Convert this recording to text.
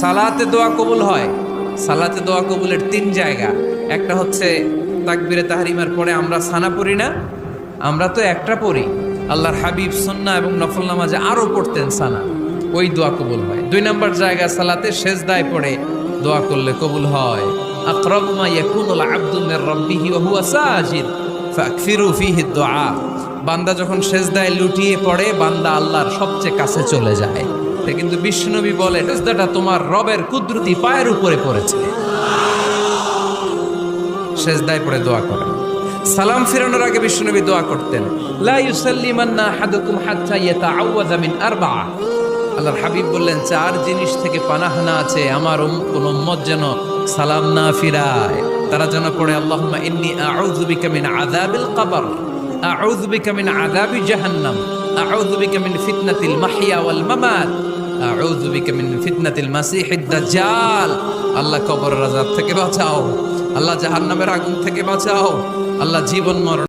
সালাতে দোয়া কবুল হয়। সালাতে দোয়া কবুলের তিন জায়গা। একটা হচ্ছে তাকবীরে তাহরিমার পরে আমরা সানা পড়ি না, আমরা তো একটা পড়ি। আল্লাহর হাবিব সুন্নাহ এবং নফল নামাজে আরো পড়তেন সানা, ওই দোয়া কবুল হয়। দুই নম্বর জায়গা সালাতে সেজদায় পড়ে দোয়া করলে কবুল হয়। আকরাবু মা ইয়াকুনুল আবদু মির রাব্বিহি ওয়া হুয়া সাজিদ ফাকফিরু ফীহি দুআ। বান্দা যখন সেজদায় লুটিয়ে পড়ে, বান্দা আল্লাহর সবচেয়ে কাছে চলে যায়। কিন্তু বিশ্বনবী বলে, সেজদাটা তোমার রবের কুদরতি পায়ের উপরে পড়েছে। সেজদায় পড়ে দোয়া করেন। সালাম ফিরানোর আগে বিশ্বনবী দোয়া করতেন, লা ইউসাল্লিমান্না আহাদুকুম হাত্তা ইয়াতাআওয়াযা মিন আরবা'a। আল্লাহর হাবিব বললেন, চার জিনিস থেকে পানাহানা আছে, আমার কোন উম্মত যেন সালাম না ফিরায়। তারা যেন পড়ে, আল্লাহুম্মা ইন্নী আউযু বিকা মিন আযাবিল কবর, আউযু বিকা মিন আযাবি জাহান্নাম, আউযু বিকা মিন ফিতনাতিল মাহইয়া ওয়াল মামাত, আউযু বিকা মিন ফিতনাতিল মাসিহিদ দাজ্জাল। আল্লাহ কবরের আযাব থেকে বাঁচাও, আল্লাহ জাহান্নামের আগুন থেকে বাঁচাও, আল্লাহ জীবন মরণ